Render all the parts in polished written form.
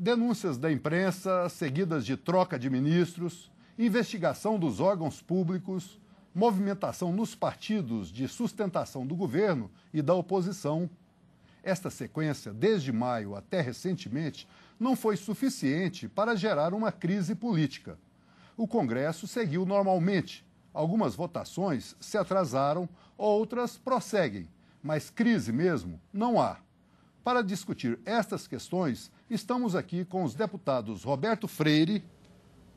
Denúncias da imprensa, seguidas de troca de ministros, investigação dos órgãos públicos, movimentação nos partidos de sustentação do governo e da oposição. Esta sequência, desde maio até recentemente, não foi suficiente para gerar uma crise política. O Congresso seguiu normalmente. Algumas votações se atrasaram, outras prosseguem, mas crise mesmo não há. Para discutir estas questões, estamos aqui com os deputados Roberto Freire,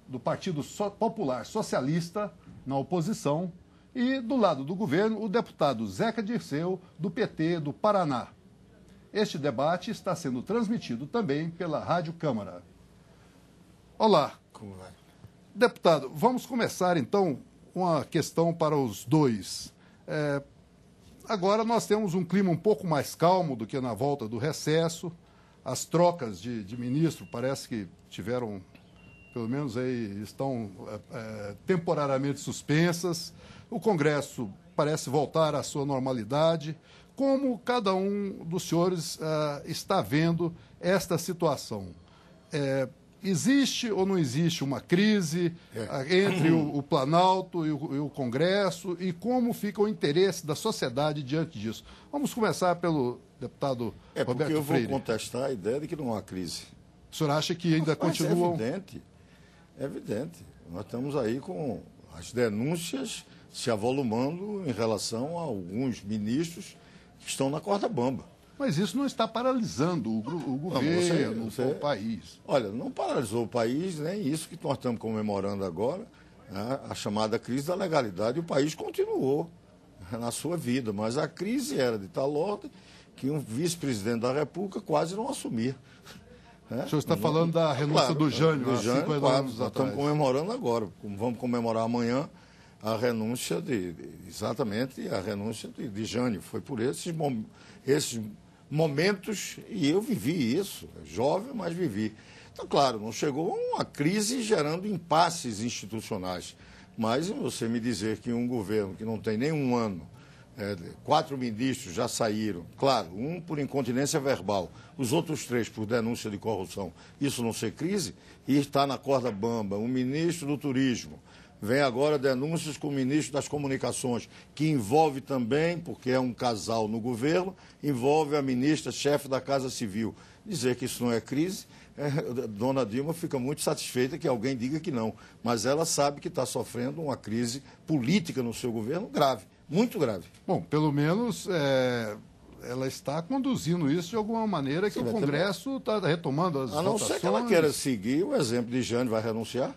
do Partido Popular Socialista, na oposição, e, do lado do governo, o deputado Zeca Dirceu, do PT do Paraná. Este debate está sendo transmitido também pela Rádio Câmara. Olá. Como vai? Deputado, vamos começar então com a questão para os dois. Agora nós temos um clima um pouco mais calmo do que na volta do recesso. As trocas de ministro parece que tiveram, pelo menos aí, estão temporariamente suspensas. O Congresso parece voltar à sua normalidade. Como cada um dos senhores está vendo esta situação? Existe ou não existe uma crise entre o Planalto e o Congresso, e como fica o interesse da sociedade diante disso? Vamos começar pelo deputado Roberto Freire. Porque eu vou contestar a ideia de que não há crise. O senhor acha que ainda continuam... É evidente. Nós estamos aí com as denúncias se avolumando em relação a alguns ministros que estão na corda bamba. Mas isso não está paralisando o governo, o país. Olha, não paralisou o país, nem isso que nós estamos comemorando agora, né, a chamada crise da legalidade. O país continuou na sua vida, mas a crise era de tal ordem que um vice-presidente da República quase não assumia. O senhor está falando da renúncia do Jânio, há 50 anos atrás. Nós estamos comemorando agora. Vamos comemorar amanhã a renúncia exatamente a renúncia de Jânio. Foi por esses momentos, e eu vivi isso, jovem, mas vivi. Então, claro, não chegou a uma crise gerando impasses institucionais, mas você me dizer que um governo que não tem nem um ano, 4 ministros já saíram, claro, um por incontinência verbal, os outros 3 por denúncia de corrupção, isso não ser crise, e está na corda bamba, um ministro do turismo, vem agora denúncias com o ministro das Comunicações, que envolve também, porque é um casal no governo, envolve a ministra, chefe da Casa Civil. Dizer que isso não é crise, Dona Dilma fica muito satisfeita que alguém diga que não. Mas ela sabe que está sofrendo uma crise política no seu governo grave, muito grave. Bom, pelo menos ela está conduzindo isso de alguma maneira que o Congresso está retomando as votações. A não ser que ela queira seguir o exemplo de Jânio, vai renunciar?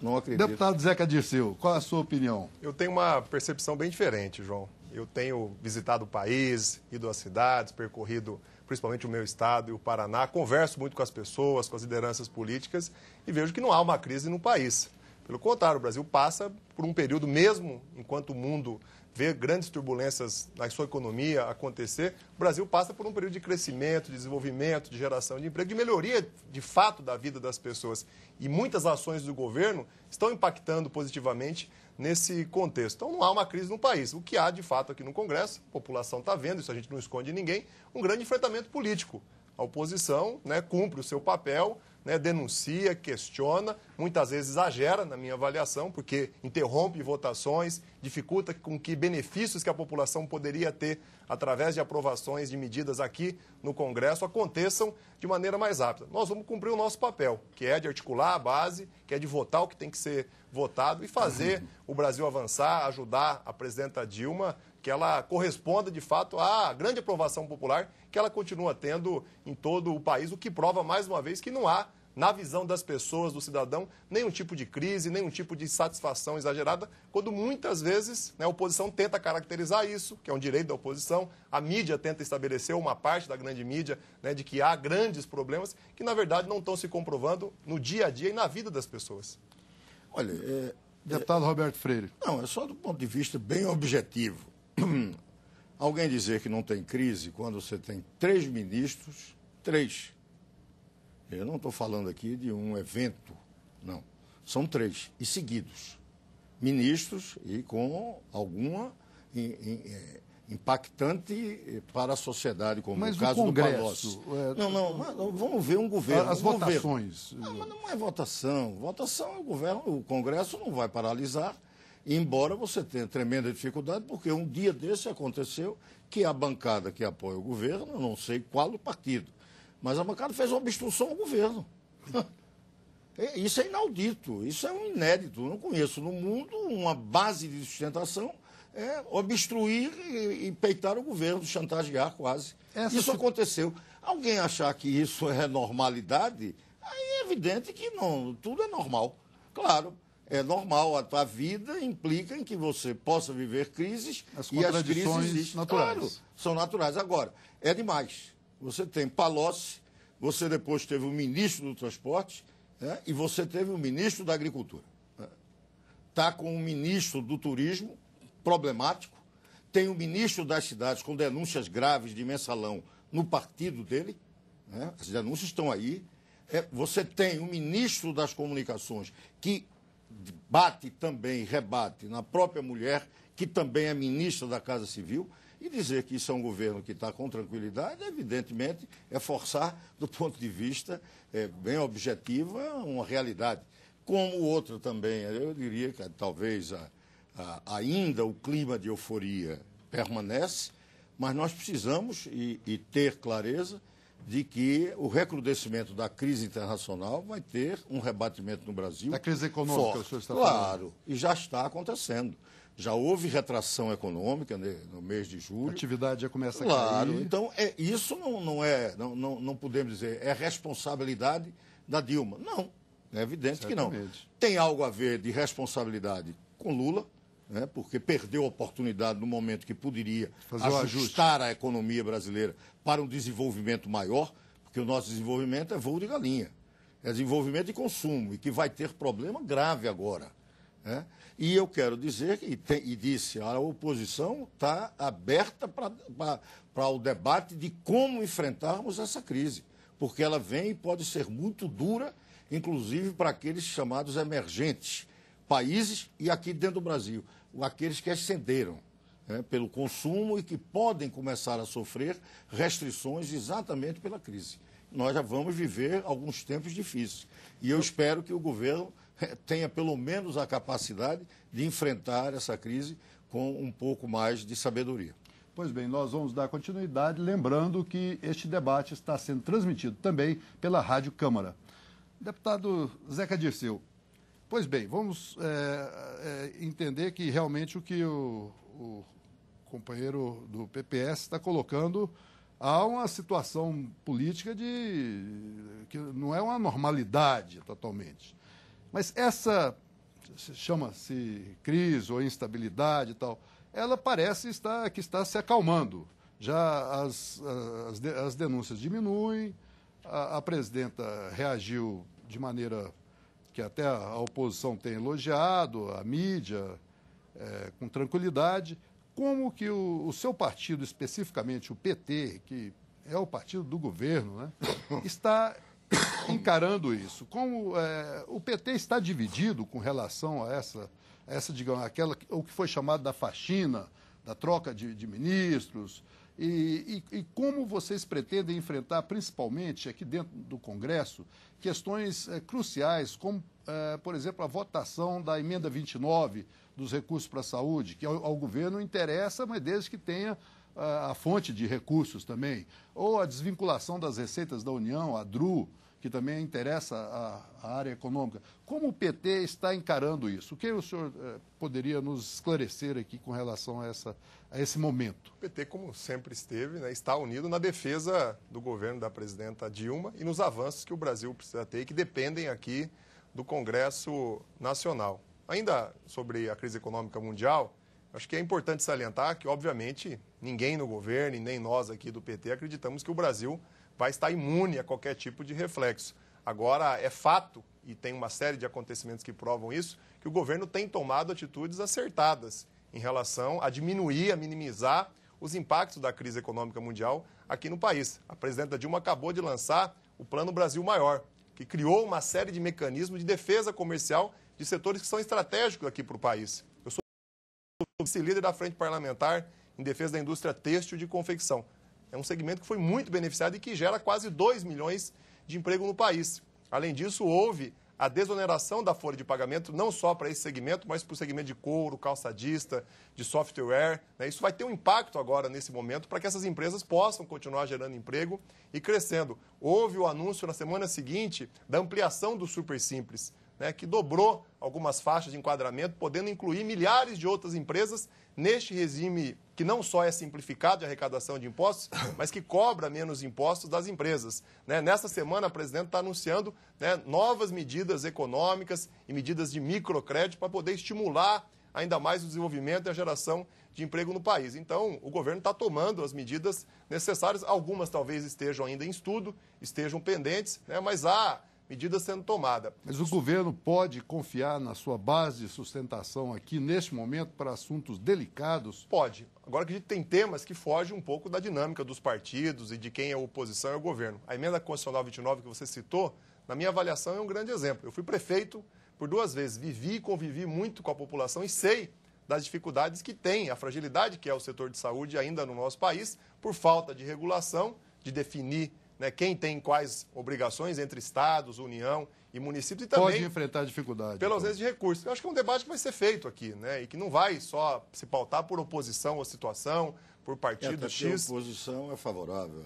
Não acredito. Deputado Zeca Dirceu, qual a sua opinião? Eu tenho uma percepção bem diferente, João. Eu tenho visitado o país, ido às cidades, percorrido principalmente o meu estado e o Paraná, converso muito com as pessoas, com as lideranças políticas e vejo que não há uma crise no país. Pelo contrário, o Brasil passa por um período, mesmo enquanto o mundo vê grandes turbulências na sua economia acontecer, o Brasil passa por um período de crescimento, de desenvolvimento, de geração de emprego, de melhoria de fato da vida das pessoas. E muitas ações do governo estão impactando positivamente nesse contexto. Então não há uma crise no país. O que há de fato aqui no Congresso, a população está vendo, isso a gente não esconde de ninguém, um grande enfrentamento político. A oposição cumpre o seu papel, denuncia, questiona, muitas vezes exagera na minha avaliação, porque interrompe votações, dificulta com que benefícios que a população poderia ter através de aprovações de medidas aqui no Congresso aconteçam de maneira mais rápida. Nós vamos cumprir o nosso papel, que é de articular a base, que é de votar o que tem que ser votado e fazer o Brasil avançar, ajudar a presidenta Dilma, que ela corresponda, de fato, à grande aprovação popular que ela continua tendo em todo o país, o que prova, mais uma vez, que não há, na visão das pessoas, do cidadão, nenhum tipo de crise, nenhum tipo de satisfação exagerada, quando muitas vezes a oposição tenta caracterizar isso, que é um direito da oposição, a mídia tenta estabelecer, uma parte da grande mídia, de que há grandes problemas que, na verdade, não estão se comprovando no dia a dia e na vida das pessoas. Olha, deputado Roberto Freire. Não, é só do ponto de vista bem objetivo. Alguém dizer que não tem crise quando você tem 3 ministros, 3. Eu não estou falando aqui de um evento, não. São 3, e seguidos. Ministros e com alguma impactante para a sociedade, como Mas o caso o Congresso, do Palocci. Mas vamos ver um governo. As votações. Não, mas não é votação. Votação é o governo, o Congresso não vai paralisar, embora você tenha tremenda dificuldade, porque um dia desse aconteceu que a bancada que apoia o governo, eu não sei qual o partido, mas a bancada fez uma obstrução ao governo. Isso é inaudito, isso é um inédito. Eu não conheço no mundo uma base de sustentação obstruir e peitar o governo, chantagear quase. Isso aconteceu. Alguém achar que isso é normalidade, aí é evidente que não, tudo é normal. Claro, é normal. A vida implica em que você possa viver crises e as crises existem. Naturais. Claro, são naturais. Agora, é demais. Você tem Palocci, você depois teve o ministro do Transporte, e você teve o ministro da Agricultura. Está com o ministro do Turismo, problemático. Tem o ministro das Cidades com denúncias graves de mensalão no partido dele. As denúncias estão aí. Você tem o ministro das Comunicações que bate também, rebate na própria mulher, que também é ministra da Casa Civil. E dizer que isso é um governo que está com tranquilidade, evidentemente, é forçar, do ponto de vista bem objetivo, uma realidade. Como outra também, eu diria que talvez ainda o clima de euforia permanece, mas nós precisamos e ter clareza de que o recrudescimento da crise internacional vai ter um rebatimento no Brasil. Da crise econômica, forte, o senhor está falando. Claro, e já está acontecendo. Já houve retração econômica no mês de julho. A atividade já começa a cair. Claro, então isso não podemos dizer, é responsabilidade da Dilma. Não, é evidente que não. Tem algo a ver de responsabilidade com Lula, porque perdeu a oportunidade no momento que poderia ajustar a economia brasileira para um desenvolvimento maior, porque o nosso desenvolvimento é voo de galinha, é desenvolvimento de consumo e que vai ter problema grave agora. E eu quero dizer, e disse, a oposição está aberta para o debate de como enfrentarmos essa crise, porque ela vem e pode ser muito dura, inclusive para aqueles chamados emergentes, países e aqui dentro do Brasil, aqueles que ascenderam pelo consumo e que podem começar a sofrer restrições exatamente pela crise. Nós já vamos viver alguns tempos difíceis e eu espero que o governo tenha pelo menos a capacidade de enfrentar essa crise com um pouco mais de sabedoria. Pois bem, nós vamos dar continuidade, lembrando que este debate está sendo transmitido também pela Rádio Câmara. Deputado Zeca Dirceu, pois bem, vamos entender que realmente o que o companheiro do PPS está colocando, há uma situação política que não é uma normalidade totalmente. Mas essa, chama-se crise ou instabilidade e tal, ela parece que está se acalmando. Já as denúncias diminuem, a presidenta reagiu de maneira que até a oposição tem elogiado, a mídia, com tranquilidade. Como que o seu partido, especificamente o PT, que é o partido do governo, está encarando isso? Como o PT está dividido com relação a essa digamos, o que foi chamado da faxina, da troca de ministros, e como vocês pretendem enfrentar, principalmente aqui dentro do Congresso, questões cruciais, como, por exemplo, a votação da emenda 29 dos recursos para a saúde, que ao governo interessa, mas desde que tenha a fonte de recursos também, ou a desvinculação das receitas da União, a DRU, que também interessa a área econômica. Como o PT está encarando isso? O que o senhor poderia nos esclarecer aqui com relação a esse momento? O PT, como sempre esteve, está unido na defesa do governo da presidenta Dilma e nos avanços que o Brasil precisa ter e que dependem aqui do Congresso Nacional. Ainda sobre a crise econômica mundial, acho que é importante salientar que, obviamente, ninguém no governo e nem nós aqui do PT acreditamos que o Brasil vai estar imune a qualquer tipo de reflexo. Agora, é fato, e tem uma série de acontecimentos que provam isso, que o governo tem tomado atitudes acertadas em relação a diminuir, a minimizar os impactos da crise econômica mundial aqui no país. A presidenta Dilma acabou de lançar o Plano Brasil Maior, que criou uma série de mecanismos de defesa comercial de setores que são estratégicos aqui para o país. Eu sou vice-líder da Frente Parlamentar em defesa da indústria têxtil de confecção. É um segmento que foi muito beneficiado e que gera quase 2 milhões de emprego no país. Além disso, houve a desoneração da folha de pagamento, não só para esse segmento, mas para o segmento de couro, calçadista, de software. Né? Isso vai ter um impacto agora, nesse momento, para que essas empresas possam continuar gerando emprego e crescendo. Houve o anúncio na semana seguinte da ampliação do Super Simples, né, que dobrou algumas faixas de enquadramento, podendo incluir milhares de outras empresas neste regime que não só é simplificado de arrecadação de impostos, mas que cobra menos impostos das empresas. Né? Nessa semana, a presidente está anunciando, né, novas medidas econômicas e medidas de microcrédito para poder estimular ainda mais o desenvolvimento e a geração de emprego no país. Então, o governo está tomando as medidas necessárias, algumas talvez estejam ainda em estudo, estejam pendentes, né, mas há medidas sendo tomadas. Mas o governo pode confiar na sua base de sustentação aqui, neste momento, para assuntos delicados? Pode. Agora que a gente tem temas que fogem um pouco da dinâmica dos partidos e de quem é oposição e o governo. A emenda constitucional 29 que você citou, na minha avaliação, é um grande exemplo. Eu fui prefeito por 2 vezes, vivi e convivi muito com a população e sei das dificuldades que tem, a fragilidade que é o setor de saúde ainda no nosso país, por falta de regulação, de definir, né, quem tem quais obrigações entre estados, União e municípios e também pode enfrentar dificuldade pela ausência de recursos. Eu acho que é um debate que vai ser feito aqui, né, e que não vai só se pautar por oposição ou situação, por partido X. A oposição é favorável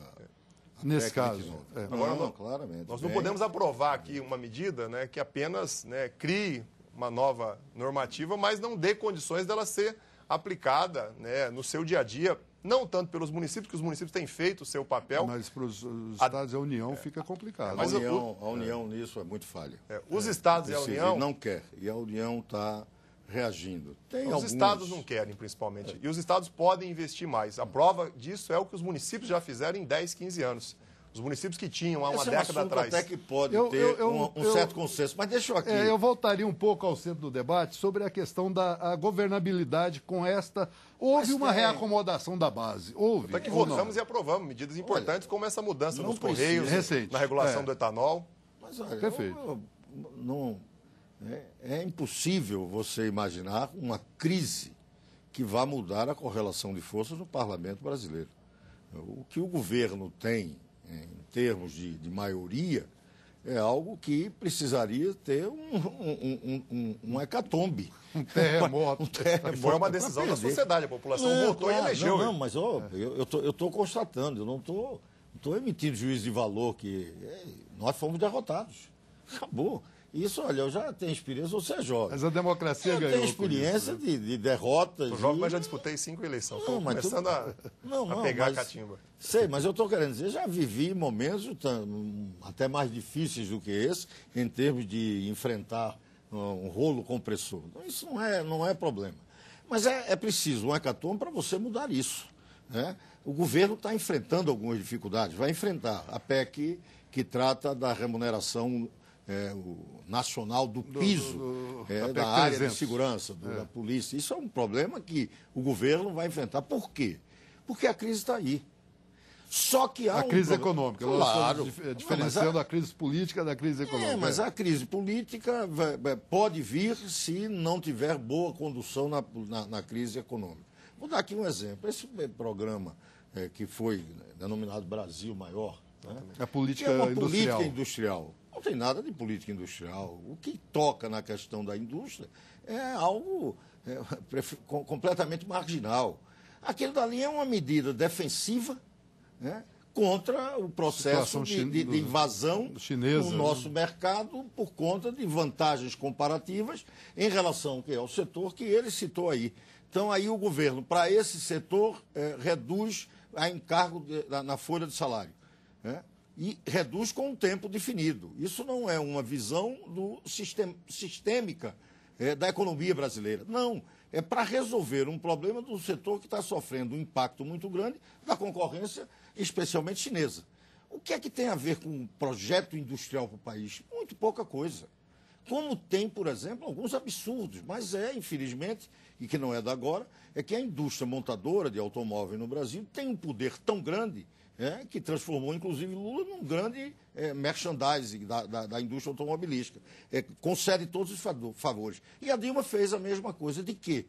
nesse caso. Agora, não, claramente. Nós não podemos aprovar aqui uma medida, né, que apenas, né, crie uma nova normativa, mas não dê condições dela ser aplicada, né, no seu dia a dia, não tanto pelos municípios, que os municípios têm feito o seu papel. Mas para os estados e a União fica complicado. Mas a União nisso é muito falha. Os estados e a União... não quer, e a União está reagindo. Os estados não querem, principalmente. E os estados podem investir mais. A prova disso é o que os municípios já fizeram em 10, 15 anos. Os municípios que tinham há uma década atrás. Até que pode ter um certo consenso. Mas deixa eu aqui. Eu voltaria um pouco ao centro do debate sobre a questão da governabilidade com esta. Houve uma reacomodação da base. Houve. Até que votamos e aprovamos medidas importantes, como essa mudança nos Correios, na regulação do etanol. Mas olha, perfeito. É impossível você imaginar uma crise que vá mudar a correlação de forças no parlamento brasileiro. O que o governo tem em termos de maioria, é algo que precisaria ter um hecatombe. Um terremoto. Foi uma decisão da sociedade, a população votou e elegeu. Não, mas eu estou constatando, eu não estou emitindo juízo de valor que nós fomos derrotados. Acabou. Isso, olha, eu já tenho experiência, você é jovem. Mas a democracia ganhou. Eu tenho experiência de derrotas. Sou jovem, mas já disputei 5 eleições. Estou começando a pegar a catimba. Sei, mas eu estou querendo dizer, já vivi momentos até mais difíceis do que esse, em termos de enfrentar um rolo compressor. Então, isso não é problema. Mas é preciso um hecatombe para você mudar isso. Né? O governo está enfrentando algumas dificuldades, vai enfrentar a PEC que trata da remuneração nacional do piso da área de segurança, da polícia. Isso é um problema que o governo vai enfrentar. Por quê? Porque a crise está aí. Só que há a crise econômica. Claro. Nós estamos diferenciando a crise política da crise econômica. Mas a crise política pode vir se não tiver boa condução na crise econômica. Vou dar aqui um exemplo. Esse programa que foi denominado Brasil Maior, né? A política política industrial. Não tem nada de política industrial. O que toca na questão da indústria é algo completamente marginal. Aquilo dali é uma medida defensiva, né, contra o processo de invasão chinesa, no nosso mercado por conta de vantagens comparativas em relação ao setor que ele citou aí. Então, aí o governo, para esse setor, reduz a encargo na folha de salário. Né? E reduz com um tempo definido. Isso não é uma visão sistêmica da economia brasileira. Não, é para resolver um problema do setor que está sofrendo um impacto muito grande da concorrência, especialmente chinesa. O que é que tem a ver com um projeto industrial para o país? Muito pouca coisa. Como tem, por exemplo, alguns absurdos, mas infelizmente, e que não é da agora, é que a indústria montadora de automóvel no Brasil tem um poder tão grande que transformou, inclusive, Lula num grande merchandising da indústria automobilística. Concede todos os favores. E a Dilma fez a mesma coisa, de que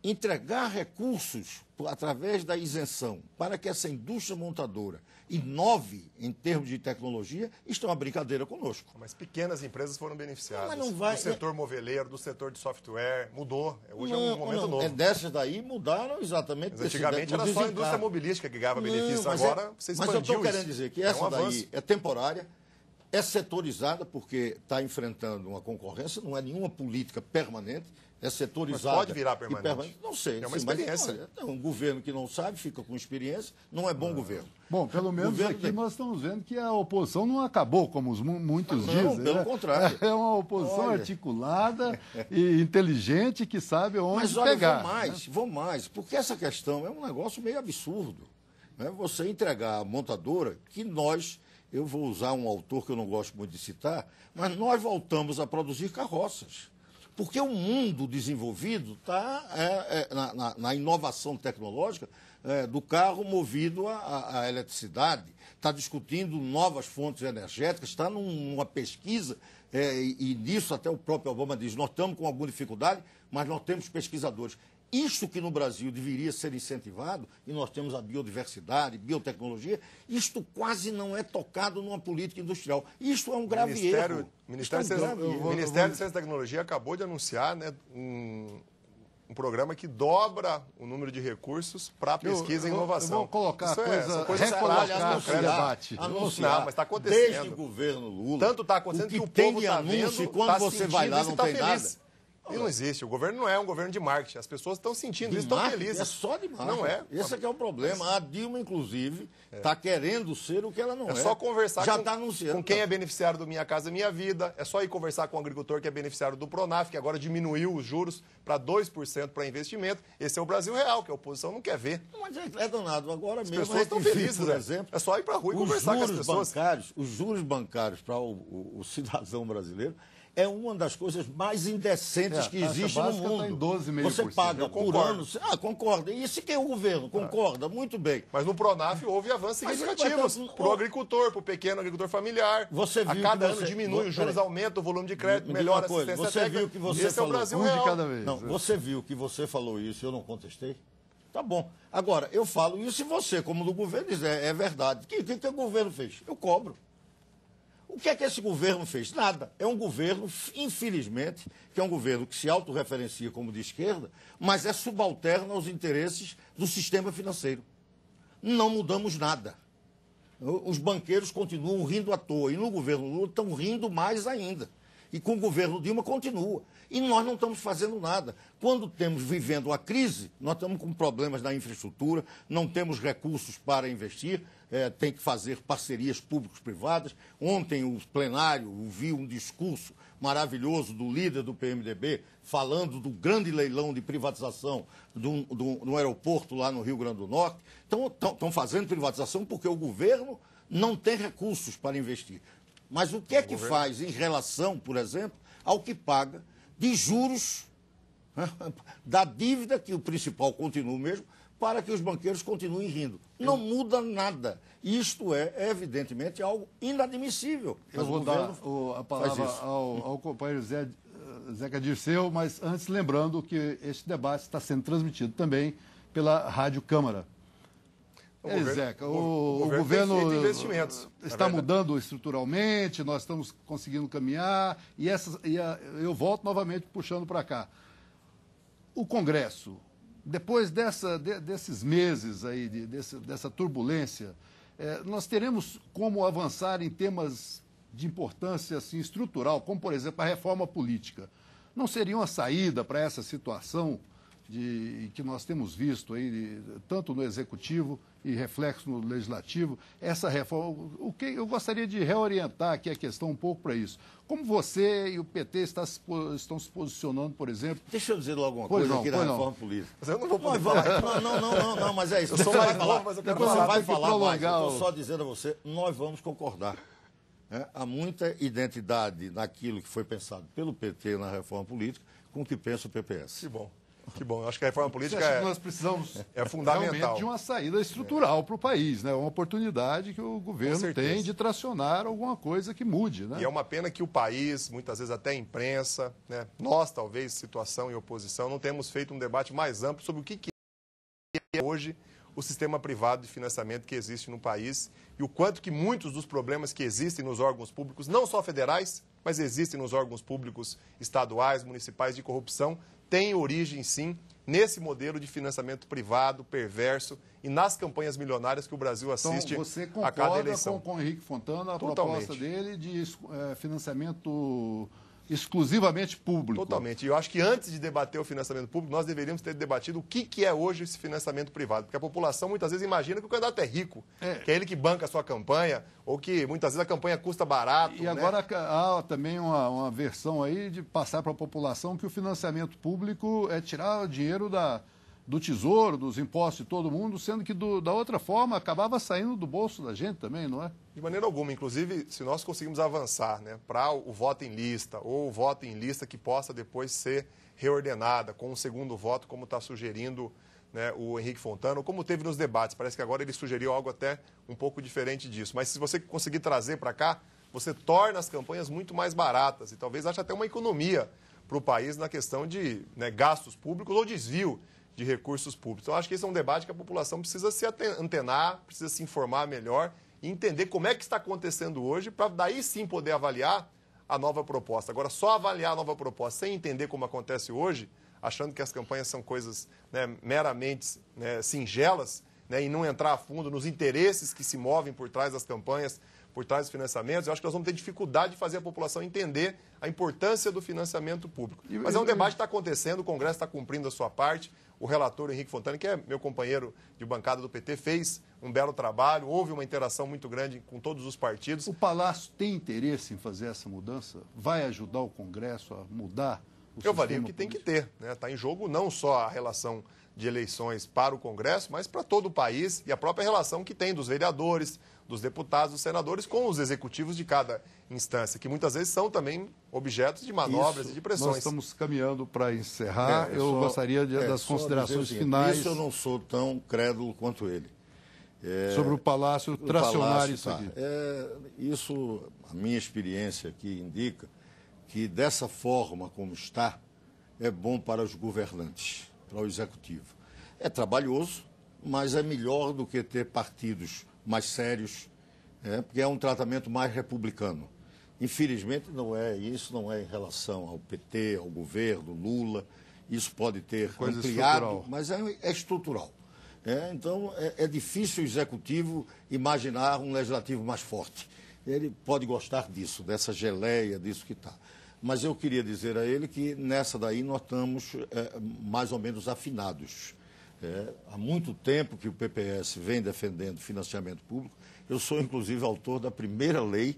entregar recursos através da isenção para que essa indústria montadora inove em termos de tecnologia, isto é uma brincadeira conosco. Mas pequenas empresas foram beneficiadas. Mas não vai... Do setor moveleiro, do setor de software, mudou. Hoje é um momento novo. Dessas daí mudaram exatamente. Mas antigamente era só a indústria mobilística que ganhava benefícios. Agora você expandiu isso. Mas eu estou querendo dizer que essa daí é temporária, é setorizada porque está enfrentando uma concorrência, não é nenhuma política permanente. É setorizado. Mas pode virar permanente? Não sei. É uma experiência. Mas, um governo que não sabe fica com experiência, não é bom governo. Bom, pelo menos aqui nós estamos vendo que a oposição não acabou, como muitos dizem. Pelo contrário. É uma oposição articulada e inteligente que sabe onde pegar. Vou mais, porque essa questão é um negócio meio absurdo. Né? Você entregar a montadora, que eu vou usar um autor que eu não gosto muito de citar, mas nós voltamos a produzir carroças. Porque o mundo desenvolvido está na inovação tecnológica do carro movido à eletricidade, está discutindo novas fontes energéticas, está numa pesquisa, e nisso até o próprio Obama diz, nós estamos com alguma dificuldade, mas nós temos pesquisadores. Isto que no Brasil deveria ser incentivado, e nós temos a biodiversidade, biotecnologia, isto quase não é tocado numa política industrial. Isto é um grave erro. O Ministério de Ciência e Tecnologia acabou de anunciar, né, um programa que dobra o número de recursos para pesquisa e inovação. Eu vou colocar coisa recolocar no debate. Anunciar, mas está acontecendo. Desde o governo Lula. Tanto está acontecendo que o povo está vendo, quando você vai lá não tem nada. E não existe. O governo não é um governo de marketing. As pessoas estão sentindo isso, estão felizes. É só de marketing. Não é. Esse é que é o problema. A Dilma, inclusive, está querendo ser o que ela não é. É só conversar com quem é é beneficiário do Minha Casa Minha Vida. É só ir conversar com o agricultor que é beneficiário do Pronaf, que agora diminuiu os juros para 2% para investimento. Esse é o Brasil real, que a oposição não quer ver. Mas é danado. Agora mesmo. As pessoas estão felizes, por exemplo. É só ir para a rua e conversar com as pessoas. Os juros bancários para o cidadão brasileiro é uma das coisas mais indecentes que existe no mundo. Tá em 12,5%. Você paga por ano. Concorda. E isso que é o governo, concorda, muito bem. Mas no Pronaf houve avanços significativos para o agricultor, para o pequeno agricultor familiar. Você viu a cada ano diminui os juros, aumenta o volume de crédito, melhora a assistência você viu que você Esse falou. É o Brasil real. De cada vez. Não, você viu que você falou isso e eu não contestei? Tá bom. Agora, eu falo isso e você, como do governo, diz, é verdade. O que o governo fez? Eu cobro. O que é que esse governo fez? Nada. É um governo, infelizmente, que é um governo que se autorreferencia como de esquerda, mas é subalterno aos interesses do sistema financeiro. Não mudamos nada. Os banqueiros continuam rindo à toa. E no governo Lula estão rindo mais ainda. E com o governo Dilma continua. E nós não estamos fazendo nada. Quando estamos vivendo a crise, nós estamos com problemas na infraestrutura, não temos recursos para investir, tem que fazer parcerias públicos-privadas. Ontem, o plenário ouviu um discurso maravilhoso do líder do PMDB, falando do grande leilão de privatização no aeroporto lá no Rio Grande do Norte. Então, estão fazendo privatização porque o governo não tem recursos para investir. Mas o que é que faz em relação, por exemplo, ao que paga de juros da dívida, que o principal continua o mesmo, para que os banqueiros continuem rindo? Não muda nada. Isto é, evidentemente, algo inadmissível. Eu vou dar a palavra ao companheiro Zeca Dirceu, mas antes lembrando que este debate está sendo transmitido também pela Rádio Câmara. Zeca, o governo investimentos, está mudando estruturalmente, nós estamos conseguindo caminhar, eu volto novamente puxando para cá. O Congresso, depois desses meses aí, dessa turbulência, nós teremos como avançar em temas de importância assim, estrutural, como, por exemplo, a reforma política. Não seria uma saída para essa situação que nós temos visto aí, tanto no Executivo e reflexo no Legislativo, essa reforma? Eu gostaria de reorientar aqui a questão um pouco para isso. Como você e o PT estão se posicionando, por exemplo... Deixa eu dizer logo uma coisa aqui da reforma política. Mas eu não vou poder falar. Não, mas é isso. Você vai falar, mas eu quero falar. Você vai falar mais. Eu estou só dizendo a você, nós vamos concordar. Há muita identidade naquilo que foi pensado pelo PT na reforma política com o que pensa o PPS. Que bom. Que bom, acho que a reforma política Você acha que nós precisamos fundamental. realmente de uma saída estrutural para o país, né? Uma oportunidade que o governo tem de tracionar alguma coisa que mude, né? E é uma pena que o país, muitas vezes até a imprensa, né? Nós, talvez, situação e oposição, não temos feito um debate mais amplo sobre o que é hoje o sistema privado de financiamento que existe no país e o quanto que muitos dos problemas que existem nos órgãos públicos, não só federais, mas existem nos órgãos públicos estaduais, municipais de corrupção, têm origem, sim, nesse modelo de financiamento privado, perverso e nas campanhas milionárias que o Brasil assiste então, a cada eleição. Você concorda com o Henrique Fontana, a Totalmente. proposta dele de financiamento exclusivamente público? Totalmente. E eu acho que antes de debater o financiamento público, nós deveríamos ter debatido o que é hoje esse financiamento privado. Porque a população muitas vezes imagina que o candidato é rico, que é ele que banca a sua campanha, ou que muitas vezes a campanha custa barato. E agora há também uma versão aí de passar para a população que o financiamento público é tirar o dinheiro do tesouro, dos impostos de todo mundo, sendo que da outra forma acabava saindo do bolso da gente também, não é? De maneira alguma. Inclusive, se nós conseguimos avançar, né, para o voto em lista, ou o voto em lista que possa depois ser reordenada com um segundo voto, como está sugerindo, né, o Henrique Fontana, ou como teve nos debates. Parece que agora ele sugeriu algo até um pouco diferente disso. Mas se você conseguir trazer para cá, você torna as campanhas muito mais baratas e talvez ache até uma economia para o país na questão de, né, gastos públicos ou desvio de recursos públicos. Então, acho que esse é um debate que a população precisa se antenar, precisa se informar melhor e entender como é que está acontecendo hoje para daí sim poder avaliar a nova proposta. Agora, só avaliar a nova proposta sem entender como acontece hoje, achando que as campanhas são coisas, né, meramente, né, singelas, né, e não entrar a fundo nos interesses que se movem por trás das campanhas, por trás dos financiamentos, eu acho que nós vamos ter dificuldade de fazer a população entender a importância do financiamento público. Mas é um debate que está acontecendo, o Congresso está cumprindo a sua parte, o relator Henrique Fontana, que é meu companheiro de bancada do PT, fez um belo trabalho, houve uma interação muito grande com todos os partidos. O Palácio tem interesse em fazer essa mudança? Vai ajudar o Congresso a mudar o sistema? Eu avalio que tem que ter, né? Está em jogo não só a relação de eleições para o Congresso, mas para todo o país e a própria relação que tem dos vereadores, dos deputados, dos senadores com os executivos de cada instância, que muitas vezes são também objetos de manobras e de pressões. Nós estamos caminhando para encerrar. Eu gostaria das considerações finais. Isso eu não sou tão crédulo quanto ele. Sobre o Palácio tracionar isso aqui. Isso, a minha experiência aqui indica que dessa forma como está, é bom para os governantes, para o executivo. É trabalhoso, mas é melhor do que ter partidos mais sérios, porque é um tratamento mais republicano. Infelizmente, isso não é em relação ao PT, ao governo, Lula. Isso pode ter ampliado, mas é estrutural. Então, é difícil o executivo imaginar um legislativo mais forte. Ele pode gostar disso, dessa geleia, disso que está. Mas eu queria dizer a ele que nessa daí nós estamos mais ou menos afinados. Há muito tempo que o PPS vem defendendo financiamento público. Eu sou, inclusive, autor da primeira lei,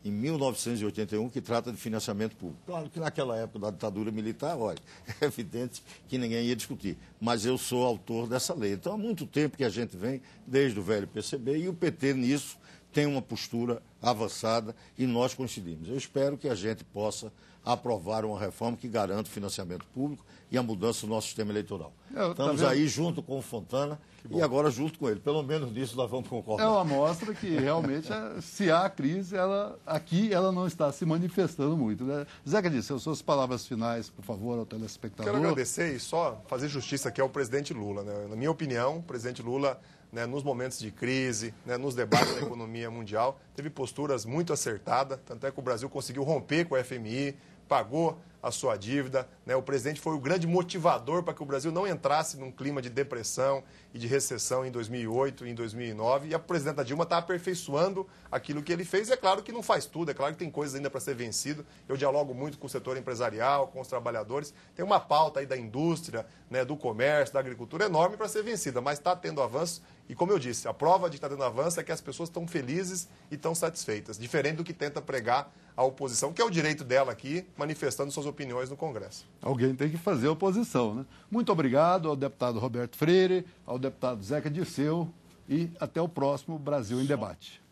em 1981, que trata de financiamento público. Claro que naquela época da ditadura militar, olha, é evidente que ninguém ia discutir. Mas eu sou autor dessa lei. Então, há muito tempo que a gente vem, desde o velho PCB, e o PT nisso tem uma postura avançada e nós coincidimos. Eu espero que a gente possa aprovar uma reforma que garanta o financiamento público e a mudança do nosso sistema eleitoral. Estamos aí junto com o Fontana e agora junto com ele. Pelo menos nisso nós vamos concordar. É uma amostra que realmente, se há crise, aqui ela não está se manifestando muito. Né? Zeca disse, as suas palavras finais, por favor, ao telespectador. Quero agradecer e só fazer justiça aqui ao presidente Lula. Né? Na minha opinião, o presidente Lula, né, nos momentos de crise, né, nos debates da economia mundial, teve posturas muito acertadas, tanto é que o Brasil conseguiu romper com a FMI, pagou a sua dívida, né? O presidente foi o grande motivador para que o Brasil não entrasse num clima de depressão e de recessão em 2008 e em 2009, e a presidenta Dilma está aperfeiçoando aquilo que ele fez. É claro que não faz tudo, é claro que tem coisas ainda para ser vencido. Eu dialogo muito com o setor empresarial, com os trabalhadores, tem uma pauta aí da indústria, né, do comércio, da agricultura enorme para ser vencida, mas está tendo avanço. E como eu disse, a prova de estar tendo avanço é que as pessoas estão felizes e estão satisfeitas, diferente do que tenta pregar a oposição, que é o direito dela aqui, manifestando suas opiniões no Congresso. Alguém tem que fazer a oposição, né? Muito obrigado ao deputado Roberto Freire, ao deputado Zeca Dirceu e até o próximo Brasil em Debate.